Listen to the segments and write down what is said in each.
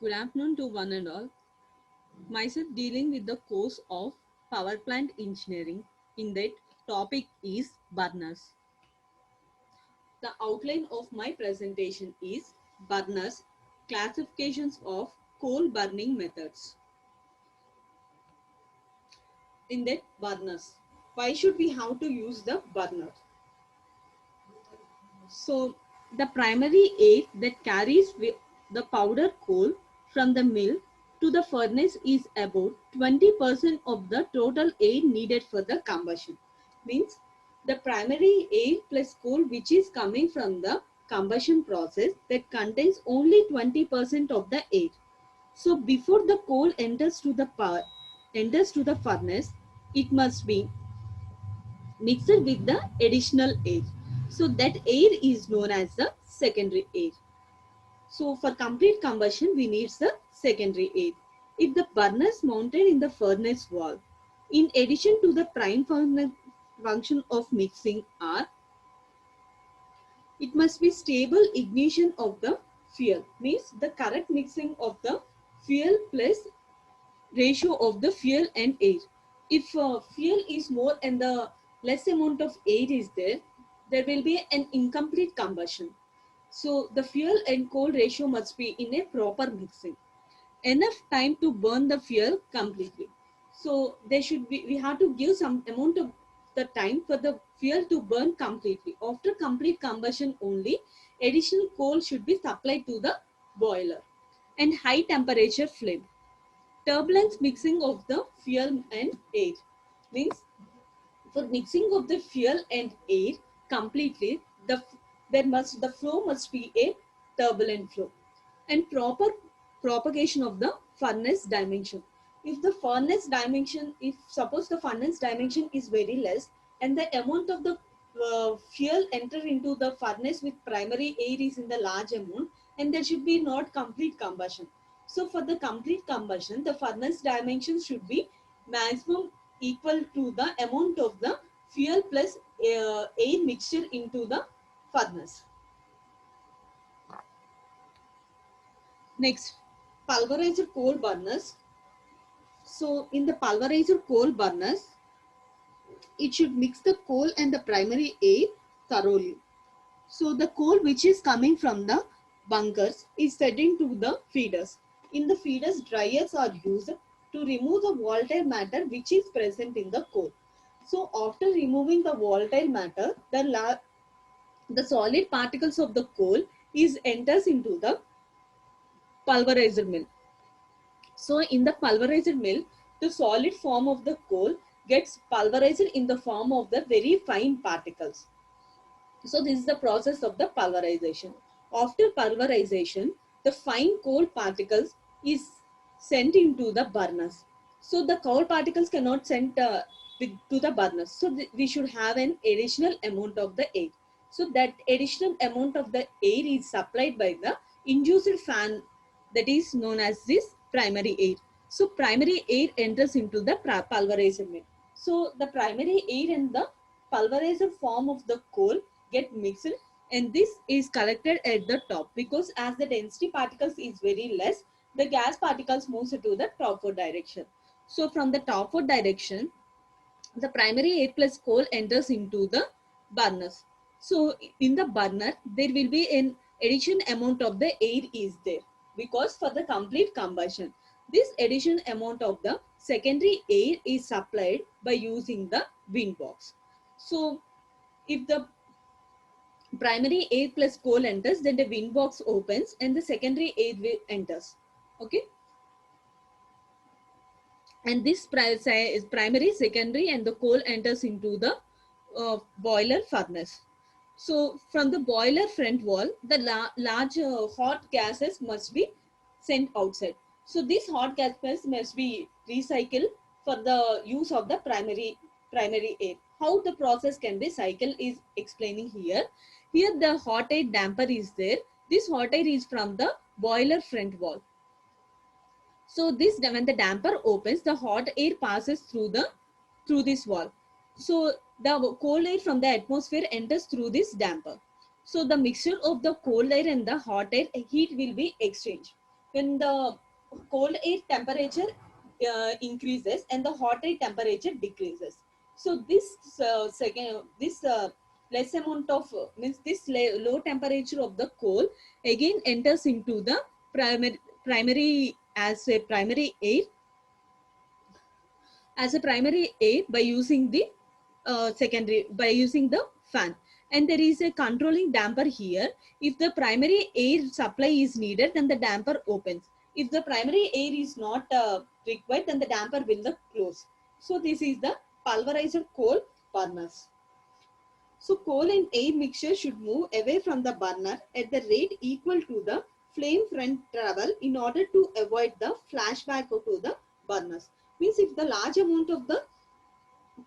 Good afternoon to one and all. Myself dealing with the course of power plant engineering. In that topic is burners. The outline of my presentation is burners, classifications of coal burning methods. In that burners, why should we have to use the burner? So the primary aid that carries the powder coal from the mill to the furnace is about 20% of the total aid needed for the combustion. Means the primary aid plus coal which is coming from the combustion process that contains only 20% of the aid. So before the coal enters to the furnace, it must be mixed with the additional air. So that air is known as the secondary air. So for complete combustion, we need the secondary air. If the burner is mounted in the furnace wall, in addition to the prime function of mixing are, it must be stable ignition of the fuel. Means the correct mixing of the fuel plus ratio of the fuel and air. If fuel is more and the less amount of air is there, there will be an incomplete combustion. So the fuel and coal ratio must be in a proper mixing. Enough time to burn the fuel completely. So there should be, we have to give some amount of the time for the fuel to burn completely. After complete combustion only, additional coal should be supplied to the boiler. And high temperature flame, turbulence mixing of the fuel and air. Means for mixing of the fuel and air completely, the flow must be a turbulent flow. And proper propagation of the furnace dimension. If the furnace dimension, if suppose the furnace dimension is very less and the amount of the fuel enter into the furnace with primary air is in the large amount, and there should be not complete combustion. So for the complete combustion, the furnace dimension should be maximum equal to the amount of the fuel plus air mixture into the furnace. Next, pulverizer coal burners. So in the pulverizer coal burners, it should mix the coal and the primary air thoroughly. So the coal which is coming from the bunkers is fed into the feeders. In the feeders, dryers are used to remove the volatile matter which is present in the coal. So after removing the volatile matter, the solid particles of the coal is enters into the pulverizer mill. So in the pulverizer mill, the solid form of the coal gets pulverized in the form of the very fine particles. So this is the process of the pulverization. After pulverization, the fine coal particles is sent into the burners. So the coal particles cannot send to the burners. So we should have an additional amount of the air. So that additional amount of the air is supplied by the induced fan, that is known as this primary air. So primary air enters into the pulverizer mill. So the primary air and the pulverizer form of the coal get mixed, and this is collected at the top because as the density particles is very less, the gas particles moves to the topward direction. So from the topward direction, the primary air plus coal enters into the burners. So in the burner, there will be an addition amount of the air is there because for the complete combustion, this addition amount of the secondary air is supplied by using the wind box. So if the primary air plus coal enters, then the wind box opens and the secondary air enters. Okay. And this primary, secondary and the coal enters into the boiler furnace. So from the boiler front wall, the large hot gases must be sent outside. So these hot gases must be recycled for the use of the primary air. How the process can be cycled is explaining here. Here the hot air damper is there. This hot air is from the boiler front wall. So this, when the damper opens, the hot air passes through this wall. So the cold air from the atmosphere enters through this damper. So the mixture of the cold air and the hot air heat will be exchanged. when the cold air temperature increases and the hot air temperature decreases. So this less amount of means this low temperature of the coal again enters into the primary as a primary air by using the secondary by using the fan. And there is a controlling damper here. If the primary air supply is needed, then the damper opens. If the primary air is not required, then the damper will close. So this is the pulverized coal burners. So coal and air mixture should move away from the burner at the rate equal to the flame front travel in order to avoid the flashback to the burners. Means if the large amount of the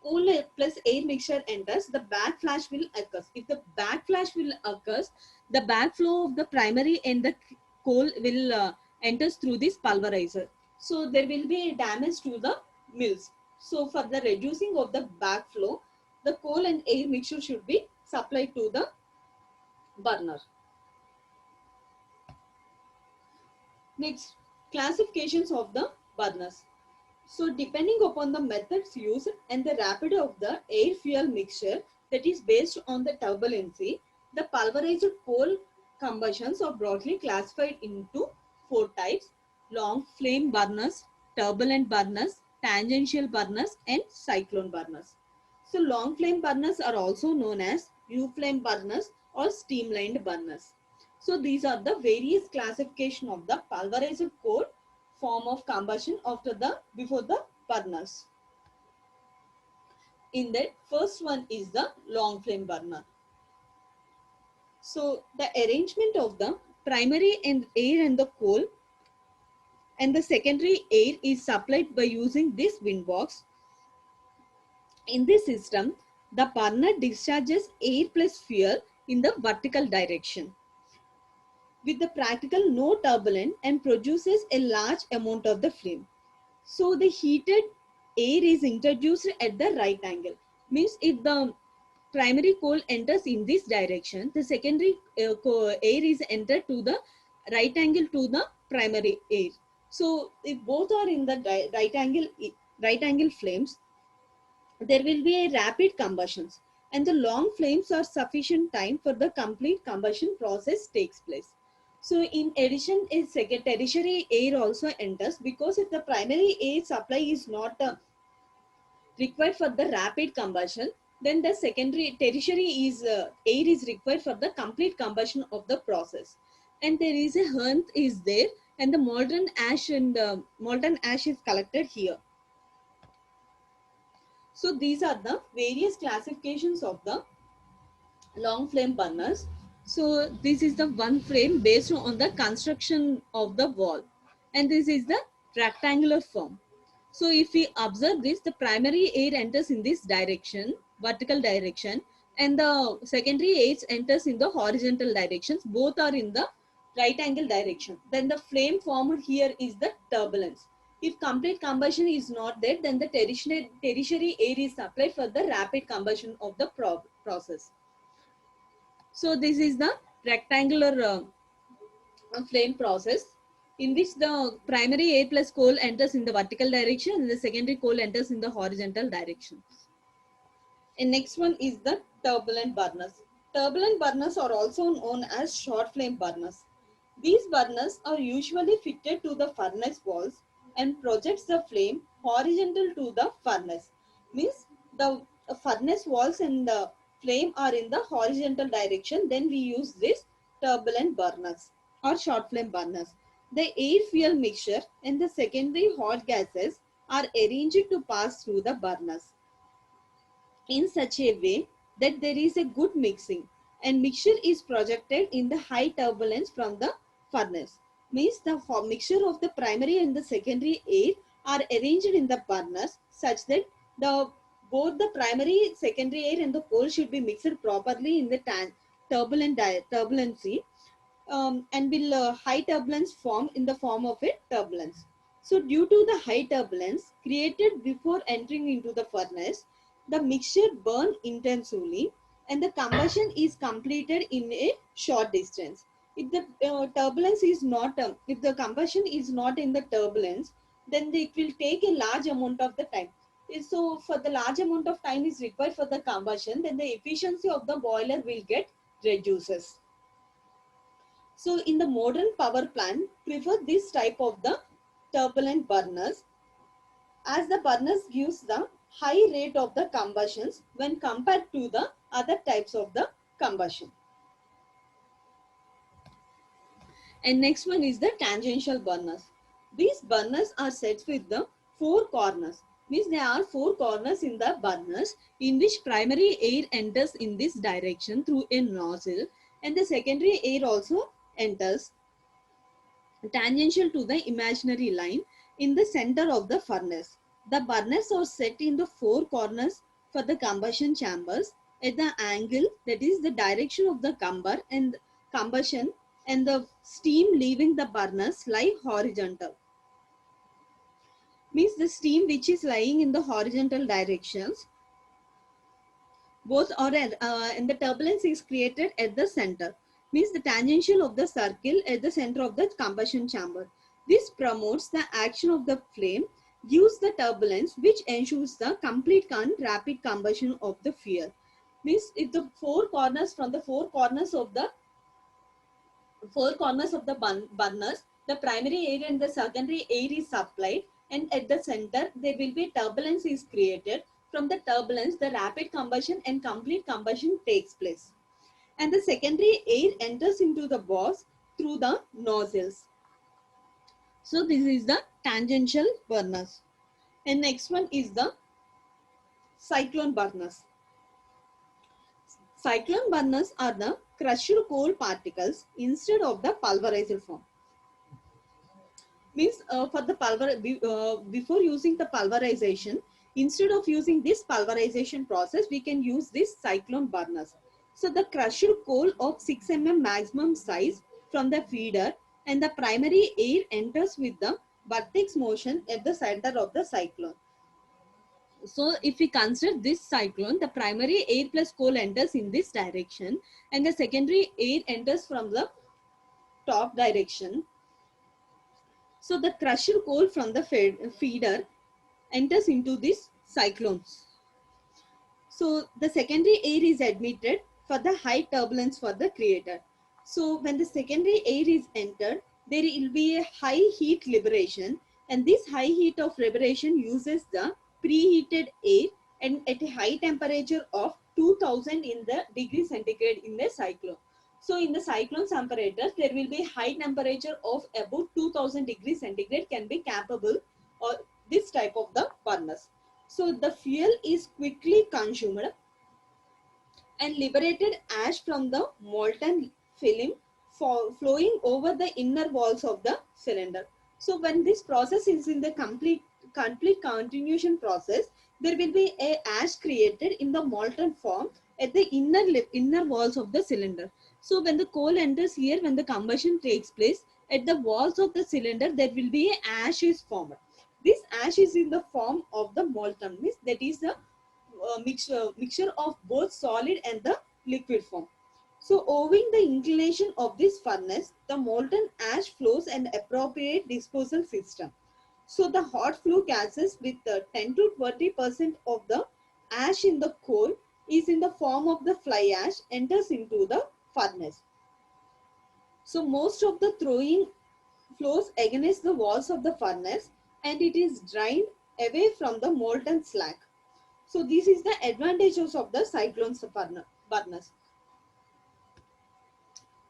coal plus air mixture enters, the backflash will occur. If the backflash will occur, the backflow of the primary and the coal will enters through this pulverizer. So there will be damage to the mills. So for the reducing of the backflow, the coal and air mixture should be supplied to the burner. Next, classifications of the burners. So depending upon the methods used and the rapid of the air fuel mixture that is based on the turbulency, the pulverized coal combustions are broadly classified into four types: long flame burners, turbulent burners, tangential burners, and cyclone burners. So long flame burners are also known as U flame burners or streamlined burners. So these are the various classification of the pulverized coal form of combustion before the burners. In that, first one is the long flame burner. So the arrangement of the primary and air and the coal and the secondary air is supplied by using this wind box. In this system, the burner discharges air plus fuel in the vertical direction with the practical no turbulence and produces a large amount of the flame. So the heated air is introduced at the right angle. Means if the primary coal enters in this direction, the secondary air is entered to the right angle to the primary air. So if both are in the right angle flames, there will be a rapid combustions, and the long flames are sufficient time for the complete combustion process takes place. So in addition, a second tertiary air also enters, because if the primary air supply is not required for the rapid combustion, then the secondary tertiary is air is required for the complete combustion of the process. And there is a hearth is there, and the molten ash is collected here. So these are the various classifications of the long flame burners. So this is the one frame based on the construction of the wall, and this is the rectangular form. So if we observe this, the primary air enters in this direction, vertical direction, and the secondary air enters in the horizontal directions. Both are in the right angle direction. Then the flame formed here is the turbulence. If complete combustion is not there, then the tertiary air is supplied for the rapid combustion of the process. So this is the rectangular flame process, in which the primary air plus coal enters in the vertical direction and the secondary coal enters in the horizontal direction. And next one is the turbulent burners. Turbulent burners are also known as short flame burners. These burners are usually fitted to the furnace walls and projects the flame horizontal to the furnace. Means the furnace walls and the flame are in the horizontal direction. Then we use this turbulent burners or short flame burners. The air fuel mixture and the secondary hot gases are arranged to pass through the burners in such a way that there is a good mixing, and mixture is projected in the high turbulence from the furnace. Means the mixture of the primary and the secondary air are arranged in the burners such that the both the primary, secondary air and the coal should be mixed properly in the turbulency, and will high turbulence form in the form of a turbulence. So due to the high turbulence created before entering into the furnace, the mixture burn intensively and the combustion is completed in a short distance. If the turbulence is not, if the combustion is not in the turbulence, then it will take a large amount of the time. So for the large amount of time is required for the combustion, then the efficiency of the boiler will get reduces. So in the modern power plant, prefer this type of the turbulent burners, as the burners gives the high rate of the combustions when compared to the other types of the combustion. And next one is the tangential burners. These burners are set with the four corners. Means there are four corners in the burners in which primary air enters in this direction through a nozzle, and the secondary air also enters tangential to the imaginary line in the center of the furnace. The burners are set in the four corners for the combustion chambers at the angle, that is the direction of the combustion, and the steam leaving the burners lie horizontal. Means the steam which is lying in the horizontal directions, both are and the turbulence is created at the center. Means the tangential of the circle at the center of the combustion chamber. This promotes the action of the flame, gives the turbulence, which ensures the complete and rapid combustion of the fuel. Means if the four corners, from the four corners of the burners, the primary air and the secondary air is supplied, and at the center there will be turbulence is created. From the turbulence, the rapid combustion and complete combustion takes place, and the secondary air enters into the valves through the nozzles. So this is the tangential burners. And next one is the cyclone burners. Cyclone burners are the crushed coal particles instead of the pulverized form. Means for the before using the pulverization, instead of using this pulverization process, we can use this cyclone burners. So the crushed coal of 6 mm maximum size from the feeder, and the primary air enters with the vortex motion at the center of the cyclone. So if we consider this cyclone, the primary air plus coal enters in this direction, and the secondary air enters from the top direction. So the crushed coal from the feeder enters into this cyclones. So the secondary air is admitted for the high turbulence for the creator. So when the secondary air is entered, there will be a high heat liberation, and this high heat of liberation uses the preheated air and at a high temperature of 2000 in the degree centigrade in the cyclone. So in the cyclone apparatus, there will be high temperature of about 2000 degrees centigrade can be capable or this type of the burners. So the fuel is quickly consumed and liberated ash from the molten film flowing over the inner walls of the cylinder. So when this process is in the complete continuation process, there will be a ash created in the molten form at the inner walls of the cylinder. So when the coal enters here, when the combustion takes place, at the walls of the cylinder, there will be a ash is formed. This ash is in the form of the molten, means that is the mixture of both solid and the liquid form. So owing the inclination of this furnace, the molten ash flows an appropriate disposal system. So the hot flue gases with 10 to 20% of the ash in the coal is in the form of the fly ash enters into the furnace. So most of the throwing flows against the walls of the furnace, and it is drained away from the molten slag. So this is the advantages of the cyclone burners.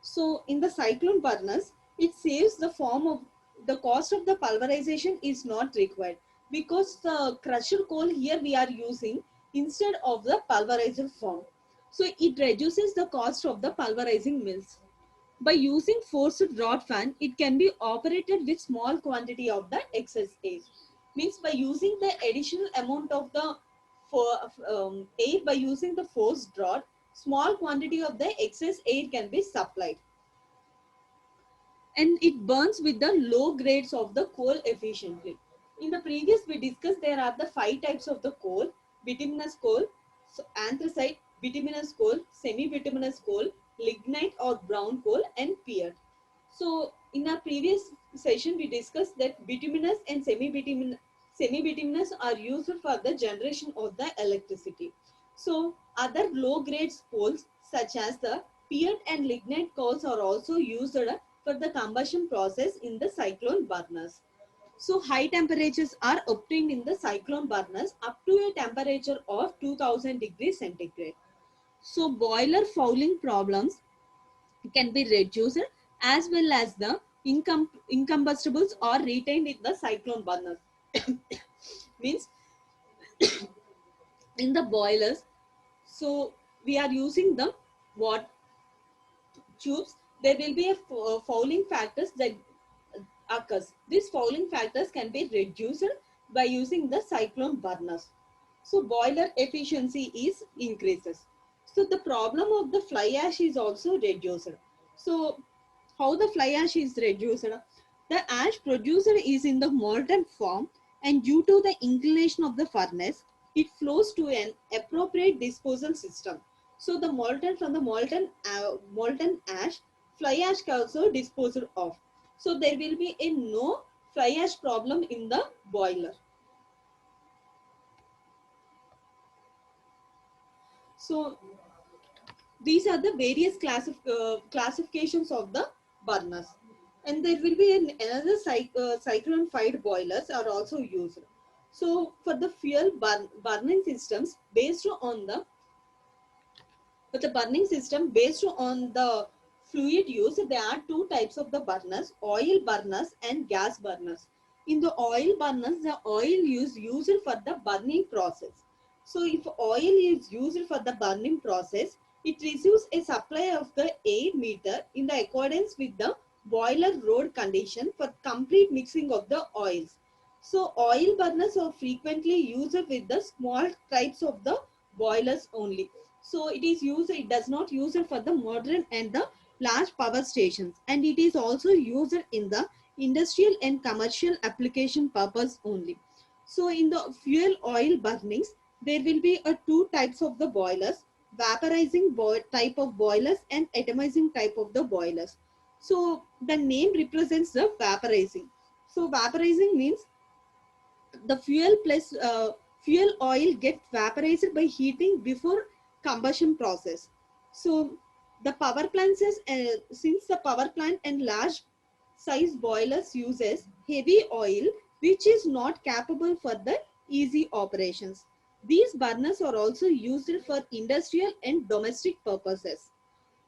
So in the cyclone burners, it saves the form of the cost of the pulverization is not required, because the crushed coal here we are using instead of the pulverized form. So it reduces the cost of the pulverizing mills. By using forced rod fan, it can be operated with small quantity of the excess air. Means by using the additional amount of the air, by using the forced rod, small quantity of the excess air can be supplied. And it burns with the low grades of the coal efficiently. In the previous we discussed there are the 5 types of the coal: bituminous coal, so anthracite, bituminous coal, semi-bituminous coal, lignite or brown coal, and peat. So in our previous session, we discussed that bituminous and semi-bituminous are used for the generation of the electricity. So other low-grade coals such as the peat and lignite coals are also used for the combustion process in the cyclone burners. So high temperatures are obtained in the cyclone burners up to a temperature of 2000 degrees centigrade. So boiler fouling problems can be reduced as well as the incombustibles are retained in the cyclone burners. Means in the boilers, so we are using the what tubes, there will be a fouling factors that occurs. These fouling factors can be reduced by using the cyclone burners. So boiler efficiency is increases. So the problem of the fly ash is also reduced. So how the fly ash is reduced? The ash produced is in the molten form, and due to the inclination of the furnace, it flows to an appropriate disposal system. So the molten ash, fly ash can also disposed of. So there will be a no fly ash problem in the boiler. So these are the various classifications of the burners, and there will be another cyclone fired boilers are also used. So for the burning systems based on the With the burning system based on the fluid use, there are two types of the burners: oil burners and gas burners. In the oil burners, the oil is used for the burning process. So if oil is used for the burning process, it receives a supply of the air meter in the accordance with the boiler road condition for complete mixing of the oils. So oil burners are frequently used with the small types of the boilers only. So it does not use it for the modern and the large power stations, and it is also used in the industrial and commercial application purpose only. So in the fuel oil burnings, there will be two types of the boilers: vaporizing type of boilers and atomizing type of the boilers. So the name represents the vaporizing. So vaporizing means the fuel oil gets vaporized by heating before combustion process. So the power plants since the power plant and large size boilers uses heavy oil which is not capable for the easy operations. These burners are also used for industrial and domestic purposes.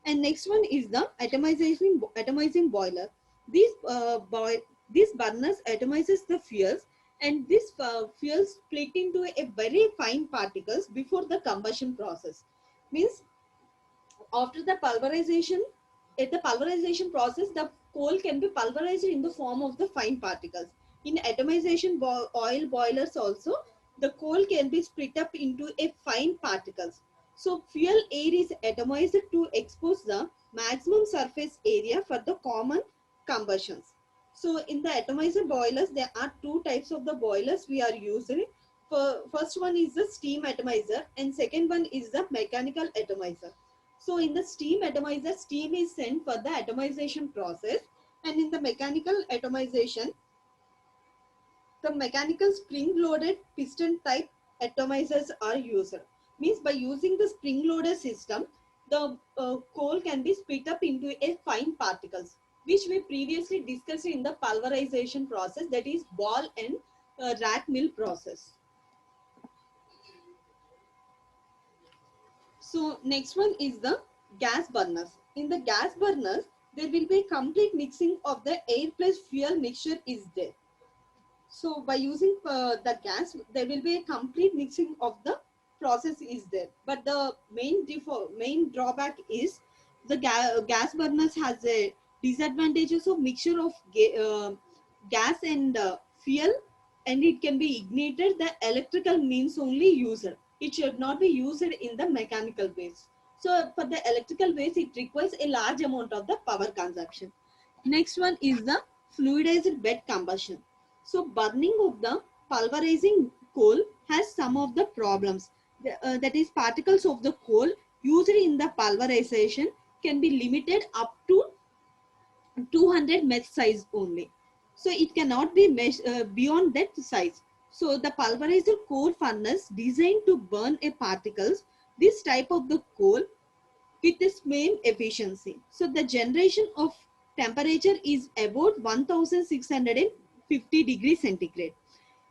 And next one is the atomizing boiler. These these burners atomizes the fuels, and this fuels split into a very fine particles before the combustion process. Means after the pulverization, at the pulverization process, the coal can be pulverized in the form of the fine particles. In atomization oil boilers also, the coal can be split up into a fine particles. So fuel air is atomized to expose the maximum surface area for the common combustions. So in the atomizer boilers, there are two types of the boilers we are using. First one is the steam atomizer, and second one is the mechanical atomizer. So in the steam atomizer, steam is sent for the atomization process, and in the mechanical atomization, the mechanical spring-loaded piston type atomizers are used. Means by using the spring-loaded system, the coal can be split up into a fine particles, which we previously discussed in the pulverization process, that is ball and rat mill process. So next one is the gas burners. In the gas burners, there will be a complete mixing of the air plus fuel mixture is there. So by using the gas, there will be a complete mixing of the process is there. But the main drawback is the gas burners has a disadvantages of mixture of gas and fuel, and it can be ignited. The electrical means only used. It should not be used in the mechanical ways. So for the electrical ways, it requires a large amount of the power consumption. Next one is the fluidized bed combustion. So burning of the pulverizing coal has some of the problems. That is, particles of the coal used in the pulverization can be limited up to 200 mesh size only. So it cannot be beyond that size. So the pulverizer core furnace designed to burn a particles, this type of the coal with the same efficiency. So the generation of temperature is about 1650 degrees centigrade.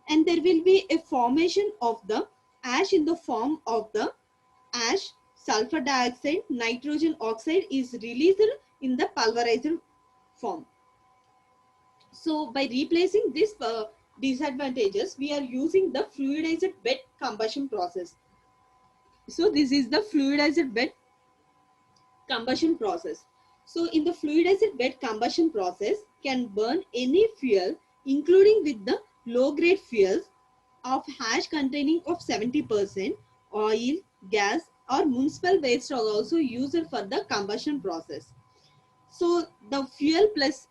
And there will be a formation of the ash in the form of the ash, sulfur dioxide, nitrogen oxide is released in the pulverizer form. So by replacing these disadvantages, we are using the fluidized bed combustion process. So this is the fluidized bed combustion process. So in the fluidized bed combustion process can burn any fuel, including with the low grade fuels of hash containing of 70%, oil, gas or municipal waste are also used for the combustion process. So the fuel plus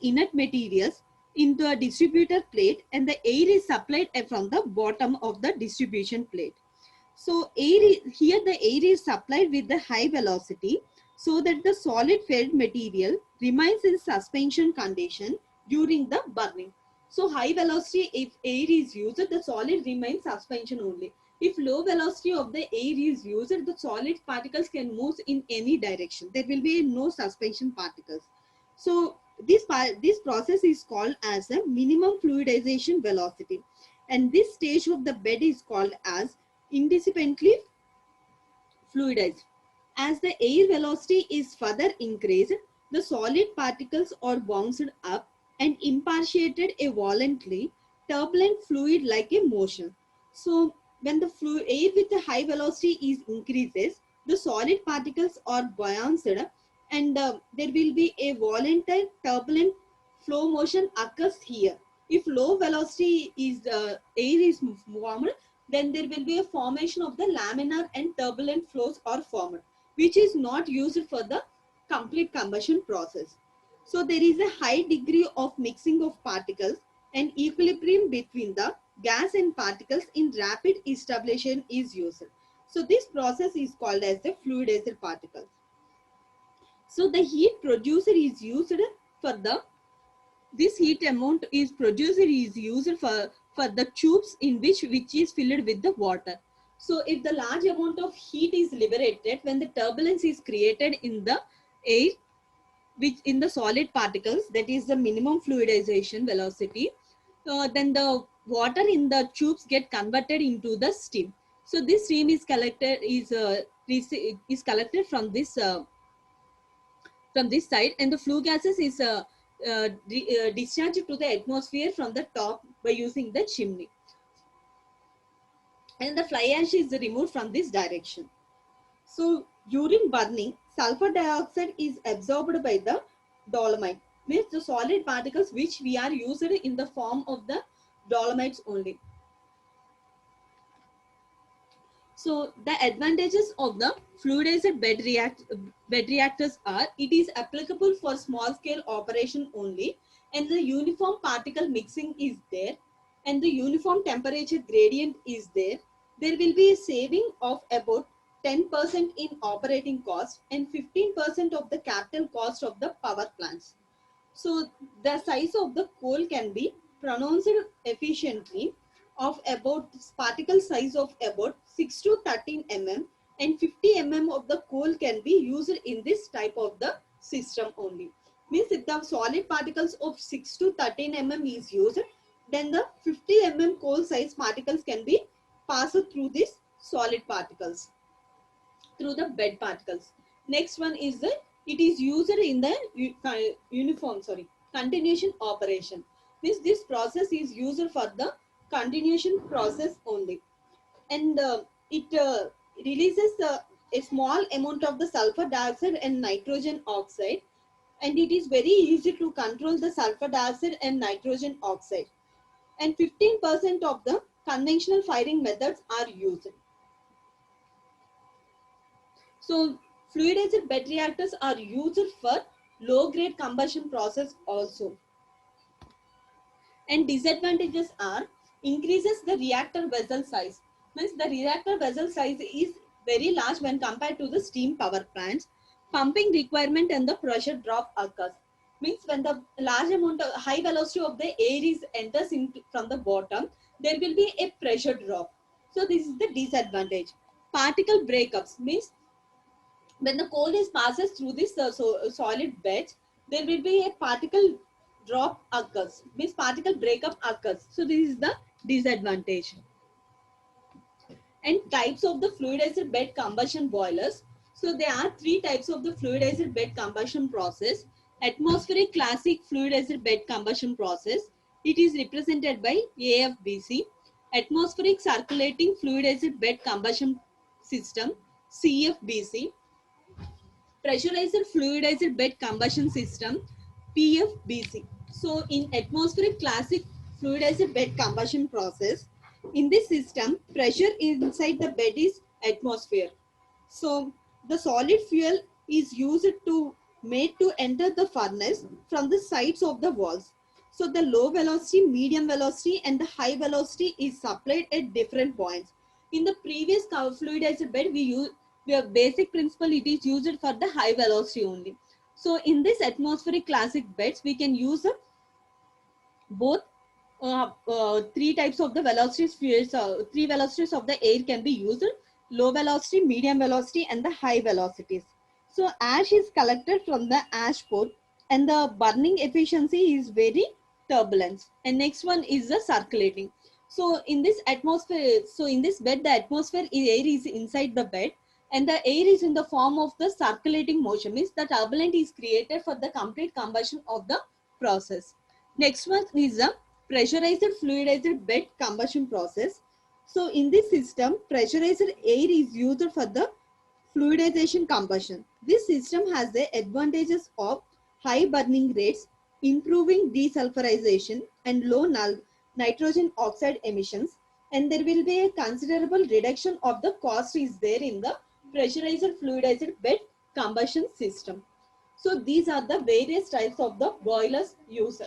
inert materials into a distributor plate, and the air is supplied from the bottom of the distribution plate. So here the air is supplied with the high velocity so that the solid fed material remains in suspension condition during the burning. So high velocity, if air is used, the solid remains suspension only. If low velocity of the air is used, the solid particles can move in any direction. There will be no suspension particles. So this process is called as a minimum fluidization velocity. And this stage of the bed is called as independently fluidized. As the air velocity is further increased, the solid particles are bounced up and impartiated a violently turbulent fluid like a motion. So when the air with a high velocity is increases, the solid particles are bounced and there will be a volatile turbulent flow motion occurs here. If low velocity is air is formed, then there will be a formation of the laminar and turbulent flows are formed, which is not used for the complete combustion process. So there is a high degree of mixing of particles and equilibrium between the gas and particles in rapid establishment is used. So this process is called as the fluidized particles. So the heat producer is used for the this heat amount is producer is used for the tubes in which is filled with the water. So if the large amount of heat is liberated when the turbulence is created in the air, which in the solid particles, that is the minimum fluidization velocity, then the water in the tubes get converted into the steam. So this steam is collected is collected from this side, and the flue gases is discharged to the atmosphere from the top by using the chimney, and the fly ash is removed from this direction. So during burning, sulfur dioxide is absorbed by the dolomite, means the solid particles which we are used in the form of the dolomites only. So the advantages of the fluidized bed reactors are, it is applicable for small scale operation only, and the uniform particle mixing is there, and the uniform temperature gradient is there. There will be a saving of about 10% in operating cost and 15% of the capital cost of the power plants. So the size of the coal can be pronounced efficiently of about particle size of about 6 to 13 mm, and 50 mm of the coal can be used in this type of the system only. Means if the solid particles of 6 to 13 mm is used, then the 50 mm coal size particles can be passed through these solid particles, through the bed particles. Next one is the, it is used in the continuation operation. Means this process is used for the continuation process only, and it releases a small amount of the sulfur dioxide and nitrogen oxide, and it is very easy to control the sulfur dioxide and nitrogen oxide, and 15% of the conventional firing methods are used. So fluidized bed reactors are used for low grade combustion process also. And disadvantages are, increases the reactor vessel size. Means the reactor vessel size is very large when compared to the steam power plants. Pumping requirement and the pressure drop occurs. Means when the large amount of high velocity of the air is enters in from the bottom, there will be a pressure drop. So this is the disadvantage. Particle breakups means when the coal is passes through this solid beds, there will be a particle drop occurs. Means particle breakup occurs. So this is the disadvantage. And types of the fluidized bed combustion boilers. So there are three types of the fluidized bed combustion process. Atmospheric classic fluidized bed combustion process. It is represented by AFBC. Atmospheric circulating fluidized bed combustion system, CFBC. Pressurized fluidized bed combustion system, PFBC. So in atmospheric classic fluidized bed combustion process, in this system, pressure inside the bed is atmosphere. So the solid fuel is used to made to enter the furnace from the sides of the walls. So the low velocity, medium velocity and the high velocity is supplied at different points. In the previous fluidized bed, we use the basic principle, it is used for the high velocity only. So in this atmospheric classic beds, we can use both three types of the velocities fuels, three velocities of the air can be used: low velocity, medium velocity and the high velocities. So ash is collected from the ash port and the burning efficiency is very turbulence. And next one is the circulating. So in this atmosphere, so in this bed, the atmosphere air is inside the bed and the air is in the form of the circulating motion, means the turbulence is created for the complete combustion of the process. Next one is the pressurized fluidized bed combustion process. So in this system, pressurized air is used for the fluidization combustion. This system has the advantages of high burning rates, improving desulfurization and low nitrogen oxide emissions, and there will be a considerable reduction of the cost is there in the pressurized fluidized bed combustion system. So these are the various types of the boilers used.